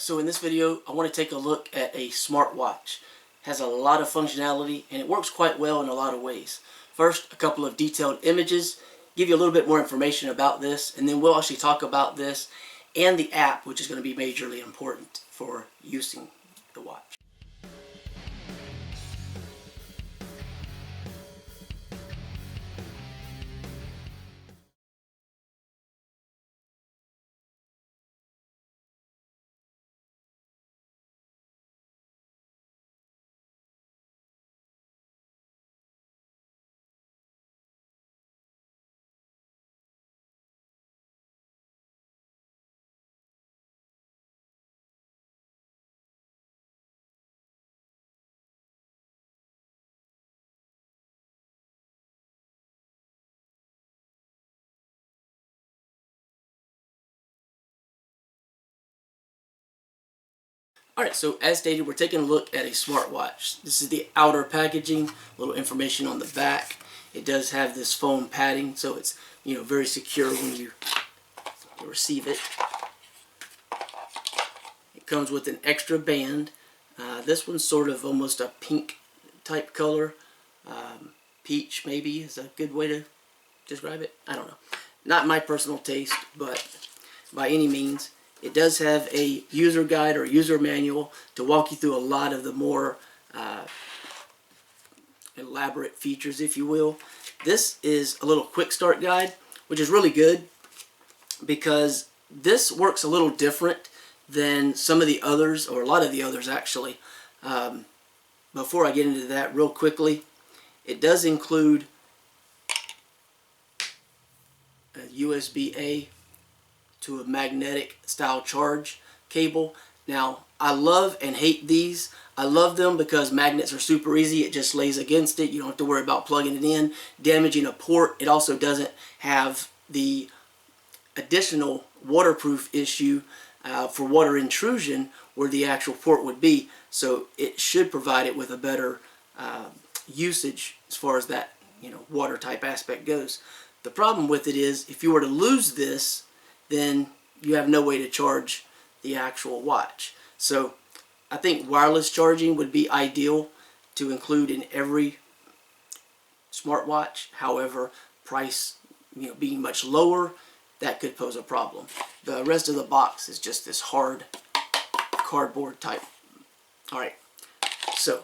Alright, so in this video I want to take a look at a smartwatch. It has a lot of functionality and it works quite well in a lot of ways. First, a couple of detailed images, give you a little bit more information about this, and then we'll actually talk about this and the app, which is going to be majorly important for using the watch. Alright, so as stated, we're taking a look at a smartwatch. This is the outer packaging, a little information on the back. It does have this foam padding, so it's very secure when you receive it. It comes with an extra band. This one's sort of almost a pink type color. Peach maybe is a good way to describe it. I don't know. Not my personal taste, but by any means. It does have a user guide or user manual to walk you through a lot of the more elaborate features, if you will. This is a little quick start guide, which is really good because this works a little different than some of the others, or a lot of the others actually. Before I get into that real quickly, it does include a USB-A to a magnetic style charge cable. Now, I love and hate these. I love them because magnets are super easy. It just lays against it. You don't have to worry about plugging it in, damaging a port. It also doesn't have the additional waterproof issue for water intrusion where the actual port would be. So it should provide it with a better usage as far as that water type aspect goes. The problem with it is if you were to lose this, then you have no way to charge the actual watch. So I think wireless charging would be ideal to include in every smartwatch. However, price being much lower, that could pose a problem. The rest of the box is just this hard cardboard type. Alright, so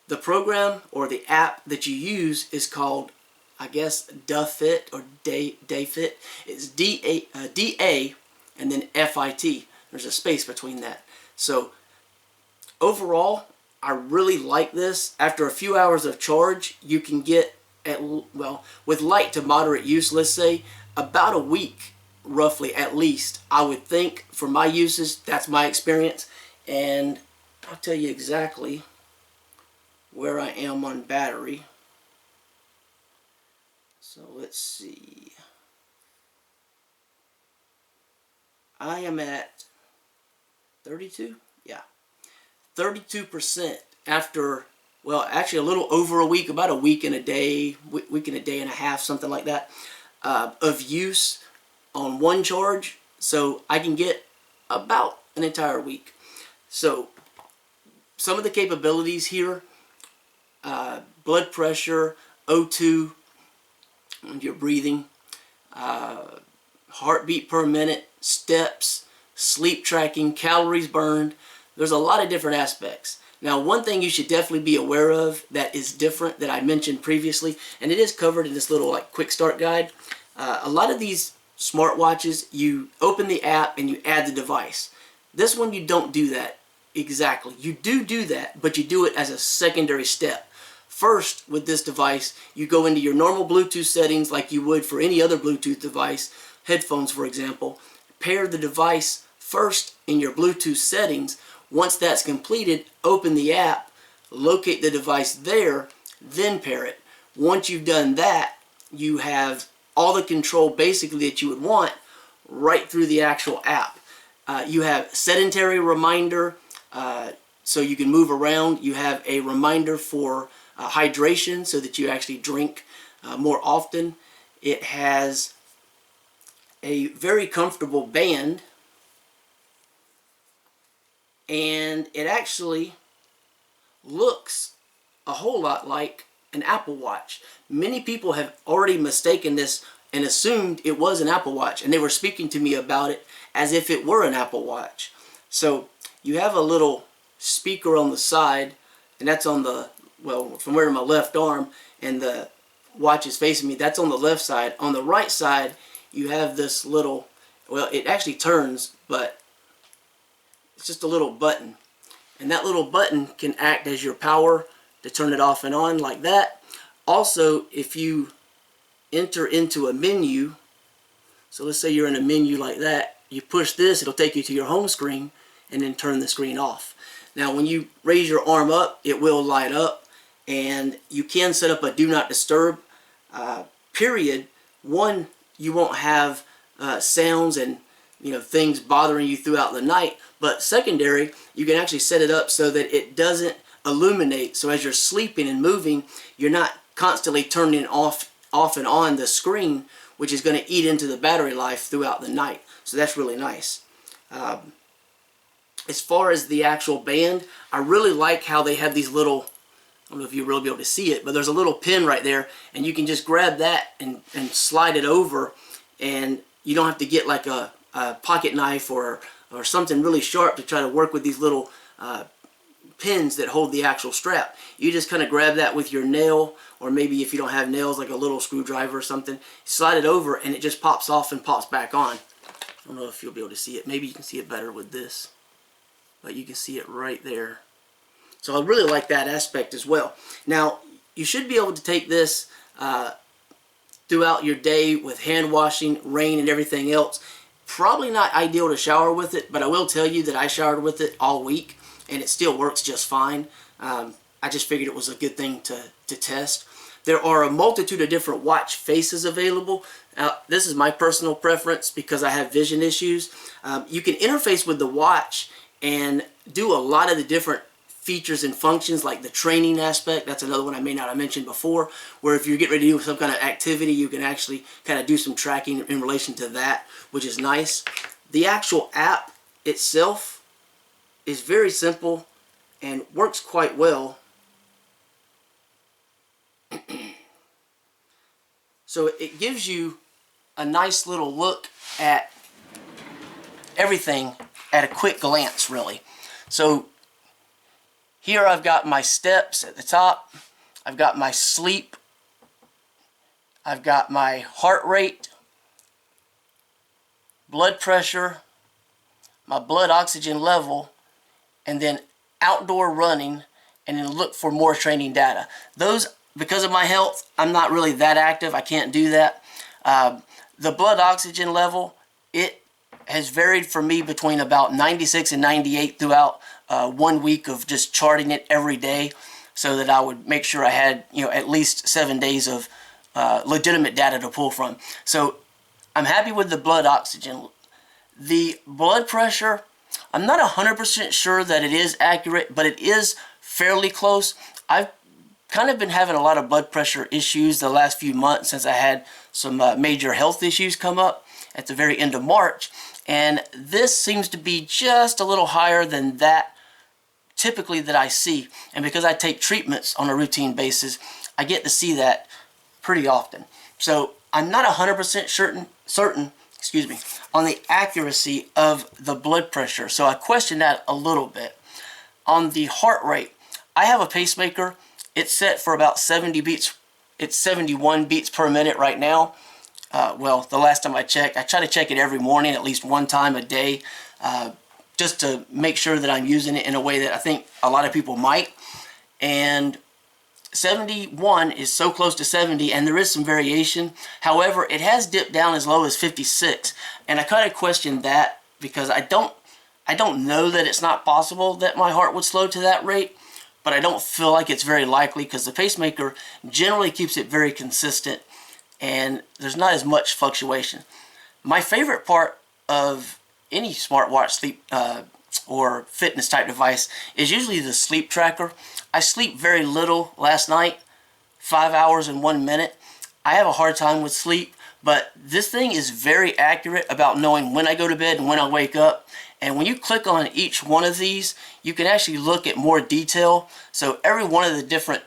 the program or the app that you use is called, I guess, DaFit or DaFit. It's D-A and then F-I-T. There's a space between that. So overall, I really like this. After a few hours of charge, you can get, with light to moderate use, let's say, about a week, roughly, at least. I would think, for my uses, that's my experience. And I'll tell you exactly where I am on battery. So let's see. I am at 32? Yeah. 32% after, well, actually a little over a week, about a week and a day, week and a day and a half, something like that, of use on one charge. So I can get about an entire week. So some of the capabilities here, blood pressure, O2, and your breathing, heartbeat per minute, steps, sleep tracking, calories burned. There's a lot of different aspects. Now, one thing you should definitely be aware of that is different that I mentioned previously, and it is covered in this little quick start guide. A lot of these smartwatches, you open the app and you add the device. This one, you don't do that exactly. You do that, but you do it as a secondary step. First, with this device, you go into your normal Bluetooth settings like you would for any other Bluetooth device, headphones for example. Pair the device first in your Bluetooth settings. Once that's completed, open the app, locate the device there, then pair it. Once you've done that, you have all the control basically that you would want right through the actual app. You have sedentary reminder, so you can move around. You have a reminder for hydration so that you actually drink more often. It has a very comfortable band and it actually looks a whole lot like an Apple Watch. Many people have already mistaken this and assumed it was an Apple Watch, and they were speaking to me about it as if it were an Apple Watch. So you have a little speaker on the side, and that's on the, well, from where my left arm, and the watch is facing me, that's on the left side. On the right side, you have this little, well, it actually turns, but it's just a little button. And that little button can act as your power to turn it off and on like that. Also, if you enter into a menu, so let's say you're in a menu like that, you push this, it'll take you to your home screen and then turn the screen off. Now when you raise your arm up, it will light up, and you can set up a do not disturb. Period. One, you won't have sounds and things bothering you throughout the night, but secondary, you can actually set it up so that it doesn't illuminate. So as you're sleeping and moving, you're not constantly turning off and on the screen, which is going to eat into the battery life throughout the night. So that's really nice. As far as the actual band, I really like how they have these little, I don't know if you'll really be able to see it, but there's a little pin right there, and you can just grab that and slide it over, and you don't have to get like a pocket knife or something really sharp to try to work with these little pins that hold the actual strap. You just kind of grab that with your nail, or maybe if you don't have nails, like a little screwdriver or something, slide it over and it just pops off and pops back on. I don't know if you'll be able to see it. Maybe you can see it better with this, but you can see it right there. So I really like that aspect as well. Now, you should be able to take this throughout your day with hand washing, rain, and everything else. Probably not ideal to shower with it, but I will tell you that I showered with it all week, and it still works just fine. I just figured it was a good thing to test. There are a multitude of different watch faces available. This is my personal preference because I have vision issues. You can interface with the watch and do a lot of the different features and functions, like the training aspect. That's another one I may not have mentioned before, where if you're getting ready to do some kind of activity, you can actually kind of do some tracking in relation to that, which is nice. The actual app itself is very simple and works quite well. So it gives you a nice little look at everything at a quick glance, really. So here I've got my steps at the top, I've got my sleep, I've got my heart rate, blood pressure, my blood oxygen level, and then outdoor running, and then look for more training data. Those, because of my health, I'm not really that active. I can't do that. The blood oxygen level, it has varied for me between about 96 and 98 throughout 1 week of just charting it every day, so that I would make sure I had at least 7 days of legitimate data to pull from. So I'm happy with the blood oxygen. The blood pressure, I'm not 100% sure that it is accurate, but it is fairly close. I've kind of been having a lot of blood pressure issues the last few months since I had some major health issues come up at the very end of March, and this seems to be just a little higher than that typically that I see. And because I take treatments on a routine basis, I get to see that pretty often. So I'm not 100% certain, excuse me, on the accuracy of the blood pressure. So I question that a little bit. On the heart rate, I have a pacemaker. It's set for about 70 beats. It's 71 beats per minute right now. Well, the last time I checked, I try to check it every morning, at least one time a day, just to make sure that I'm using it in a way that I think a lot of people might. And 71 is so close to 70, and there is some variation. However, it has dipped down as low as 56, and I kind of question that because I don't know that it's not possible that my heart would slow to that rate, but I don't feel like it's very likely because the pacemaker generally keeps it very consistent and there's not as much fluctuation. My favorite part of any smartwatch sleep or fitness type device is usually the sleep tracker. I sleep very little last night, 5 hours and 1 minute. I have a hard time with sleep, But this thing is very accurate about knowing when I go to bed and when I wake up. And when you click on each one of these, you can actually look at more detail. So every one of the different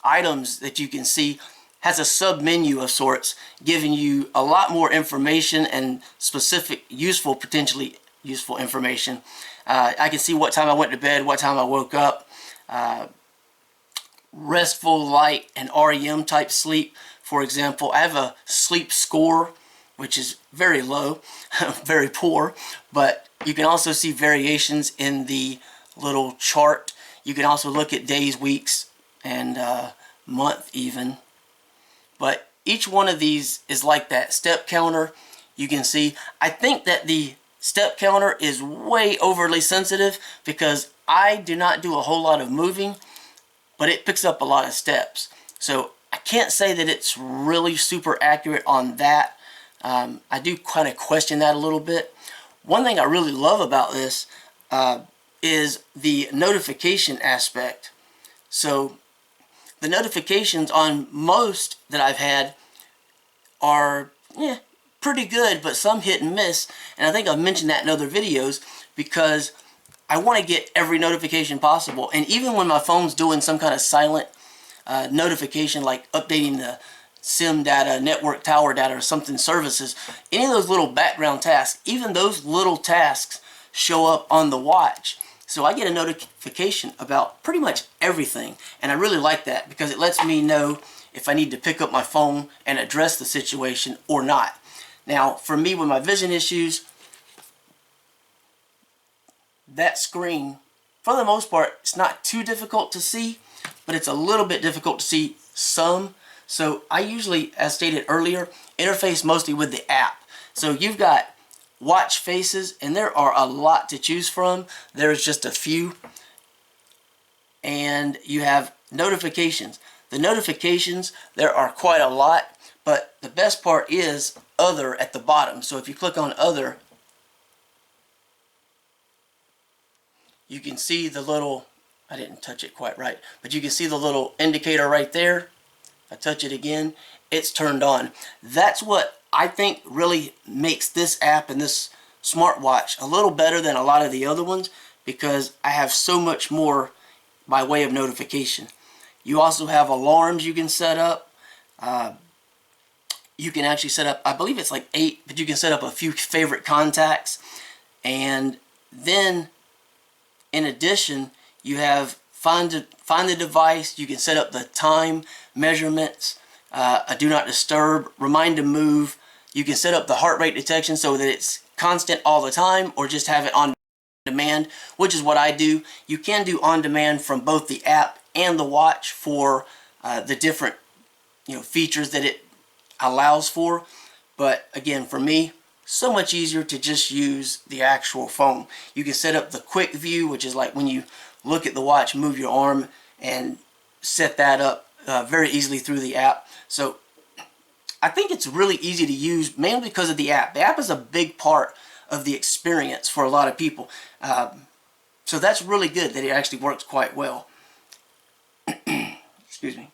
items that you can see has a sub menu of sorts, giving you a lot more information and specific, potentially useful information. I can see what time I went to bed, what time I woke up, restful, light, and REM type sleep. For example, I have a sleep score, which is very low, very poor, but you can also see variations in the little chart. You can also look at days, weeks, and month even. But each one of these is like that step counter. You can see, I think that the step counter is way overly sensitive because I do not do a whole lot of moving, but it picks up a lot of steps. So I can't say that it's really super accurate on that. I do kind of question that a little bit. One thing I really love about this is the notification aspect. So the notifications on most that I've had are pretty good, but some hit and miss. And I think I've mentioned that in other videos because I want to get every notification possible. And even when my phone's doing some kind of silent notification, like updating the SIM data, network tower data, or something services, any of those little background tasks, even those little tasks show up on the watch. So I get a notification about pretty much everything. And I really like that because it lets me know if I need to pick up my phone and address the situation or not. Now, for me with my vision issues, that screen, for the most part, it's not too difficult to see, but it's a little bit difficult to see some. So I usually, as stated earlier, interface mostly with the app. So you've got watch faces, and there are a lot to choose from. There's just a few. And you have notifications. The notifications, there are quite a lot, but the best part is other at the bottom. So if you click on other, you can see the little, I didn't touch it quite right, but you can see the little indicator right there. If I touch it again, it's turned on. That's what I think really makes this app and this smartwatch a little better than a lot of the other ones because I have so much more by way of notification. You also have alarms you can set up. You can actually set up, I believe it's like 8, but you can set up a few favorite contacts. And then in addition, you have find the device. You can set up the time measurements, a do not disturb, remind to move. You can set up the heart rate detection so that it's constant all the time, or just have it on demand, which is what I do. You can do on demand from both the app and the watch for the different features that it allows for. But again, for me, so much easier to just use the actual phone. You can set up the quick view, which is like when you look at the watch, move your arm and set that up very easily through the app. So I think it's really easy to use, mainly because of the app. The app is a big part of the experience for a lot of people. So that's really good that it actually works quite well. Excuse me.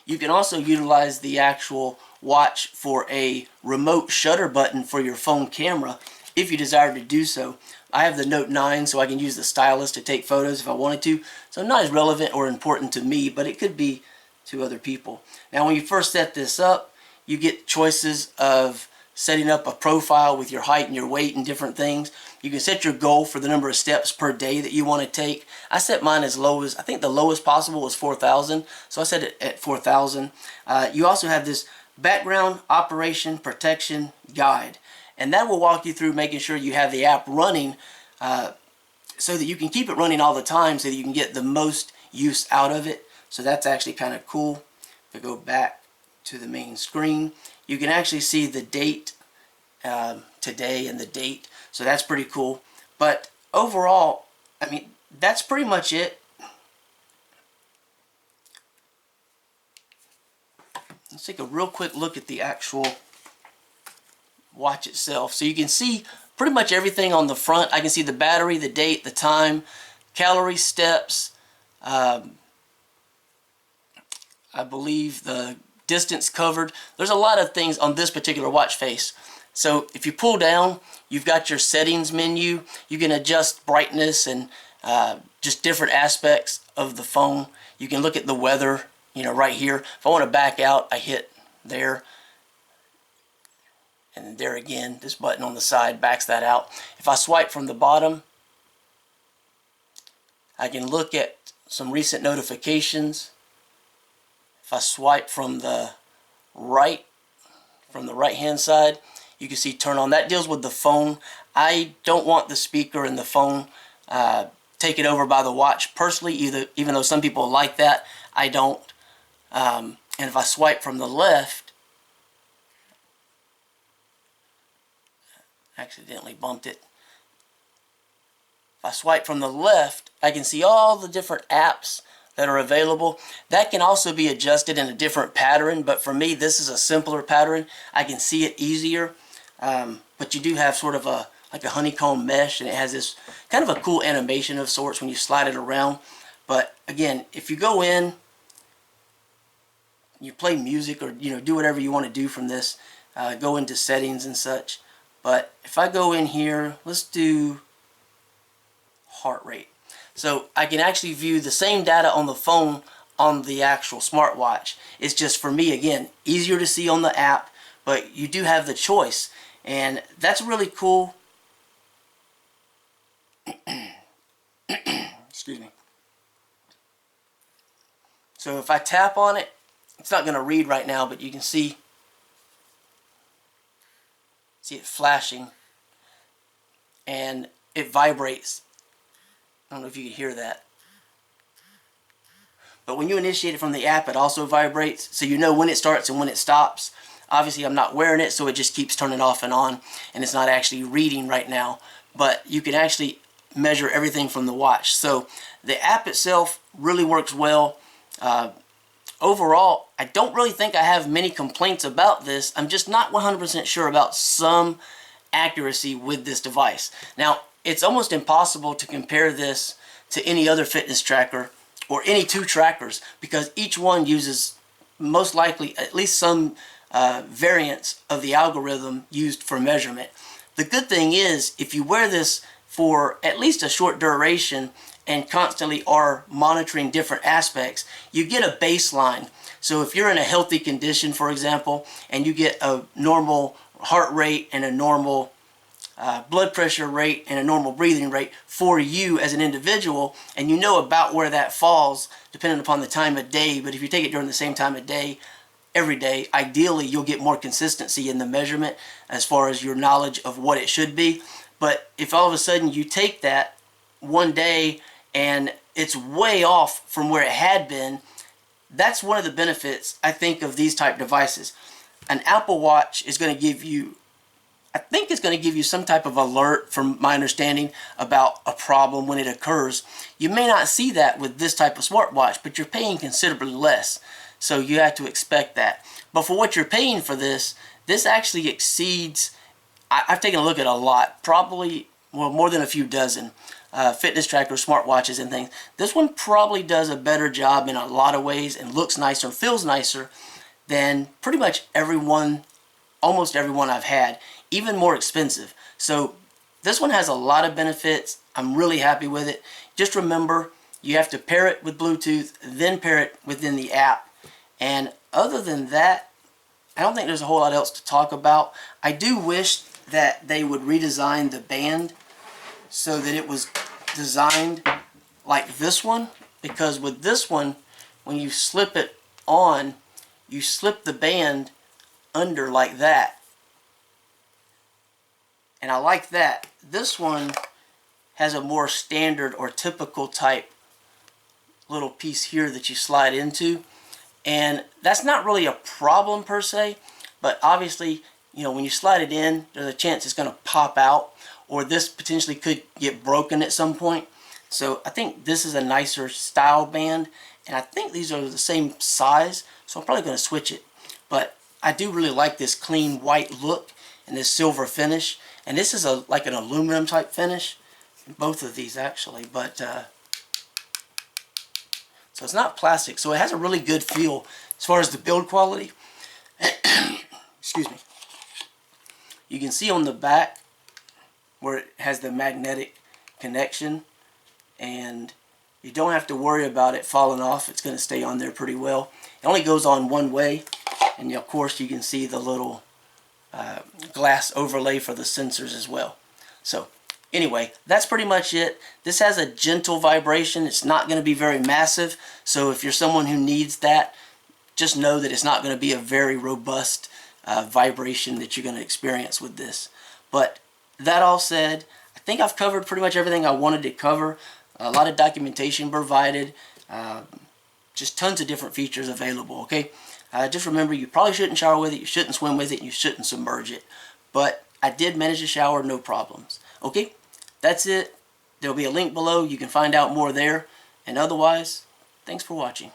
You can also utilize the actual watch for a remote shutter button for your phone camera if you desire to do so. I have the Note 9, so I can use the stylus to take photos if I wanted to. So not as relevant or important to me, but it could be to other people. Now when you first set this up, you get choices of setting up a profile with your height and your weight and different things. You can set your goal for the number of steps per day that you want to take. I set mine as low as, I think the lowest possible was 4,000, so I set it at 4,000. You also have this background operation protection guide, and that will walk you through making sure you have the app running so that you can keep it running all the time so that you can get the most use out of it. So that's actually kind of cool. If I go back to the main screen, you can actually see the date today and the date, so that's pretty cool. But overall, I mean, that's pretty much it. Let's take a real quick look at the actual watch itself. So you can see pretty much everything on the front. I can see the battery, the date, the time, calorie, steps, I believe the distance covered. There's a lot of things on this particular watch face. So if you pull down, you've got your settings menu. You can adjust brightness and just different aspects of the phone. You can look at the weather, you know, right here. If I want to back out, I hit there. And there again, this button on the side backs that out. If I swipe from the bottom, I can look at some recent notifications. If I swipe from the right-hand side, you can see turn on. That deals with the phone. I don't want the speaker and the phone taken over by the watch personally, even though some people like that, I don't. And if I swipe from the left, accidentally bumped it. If I swipe from the left, I can see all the different apps that are available. That can also be adjusted in a different pattern, but for me, this is a simpler pattern. I can see it easier, but you do have sort of like a honeycomb mesh, and it has this kind of a cool animation of sorts when you slide it around. But again, if you go in, you play music or do whatever you want to do from this, go into settings and such. But if I go in here, let's do heart rate. So I can actually view the same data on the phone on the actual smartwatch. It's just, for me, again, easier to see on the app, but you do have the choice. And that's really cool. Excuse me. So if I tap on it, it's not going to read right now, but you can see it flashing, and it vibrates. I don't know if you can hear that. But when you initiate it from the app, it also vibrates, so you know when it starts and when it stops. Obviously, I'm not wearing it, so it just keeps turning off and on, and it's not actually reading right now. But you can actually measure everything from the watch. So the app itself really works well. Overall, I don't really think I have many complaints about this. I'm just not 100% sure about some accuracy with this device. Now, it's almost impossible to compare this to any other fitness tracker or any two trackers, because each one uses most likely at least some variants of the algorithm used for measurement. The good thing is, if you wear this for at least a short duration and constantly are monitoring different aspects, you get a baseline. So if you're in a healthy condition, for example, and you get a normal heart rate and a normal blood pressure rate and a normal breathing rate for you as an individual, and you know about where that falls depending upon the time of day, but if you take it during the same time of day every day, ideally you'll get more consistency in the measurement as far as your knowledge of what it should be. But if all of a sudden you take that one day and it's way off from where it had been, that's one of the benefits, I think, of these type devices. An Apple Watch is going to give you, I think it's going to give you some type of alert, from my understanding, about a problem when it occurs. You may not see that with this type of smartwatch, but you're paying considerably less, so you have to expect that. But for what you're paying for this actually exceeds, I've taken a look at a lot, probably, well, more than a few dozen fitness trackers, smartwatches, and things. This one probably does a better job in a lot of ways and looks nicer, feels nicer than pretty much everyone, almost everyone I've had, even more expensive. So this one has a lot of benefits. I'm really happy with it. Just remember, you have to pair it with Bluetooth, then pair it within the app. And other than that, I don't think there's a whole lot else to talk about. I do wish that they would redesign the band so that it was designed like this one, because with this one, when you slip it on, you slip the band under like that. And I like that. This one has a more standard or typical type little piece here that you slide into. And that's not really a problem per se, but obviously, when you slide it in, there's a chance it's going to pop out, or this potentially could get broken at some point. So I think this is a nicer style band, and I think these are the same size, so I'm probably going to switch it. But I do really like this clean white look and this silver finish, and this is like an aluminum type finish, both of these actually, but so it's not plastic, so it has a really good feel As far as the build quality, excuse me, you can see on the back where it has the magnetic connection, and you don't have to worry about it falling off. It's going to stay on there pretty well. It only goes on one way, and of course you can see the little glass overlay for the sensors as well. So anyway, that's pretty much it. This has a gentle vibration. It's not going to be very massive, so if you're someone who needs that, just know that it's not going to be a very robust vibration that you're going to experience with this. But that all said, I think I've covered pretty much everything I wanted to cover. A lot of documentation provided, just tons of different features available, okay? Just remember, you probably shouldn't shower with it, you shouldn't swim with it, you shouldn't submerge it. But I did manage to shower, no problems. Okay, that's it. There'll be a link below. You can find out more there. And otherwise, thanks for watching.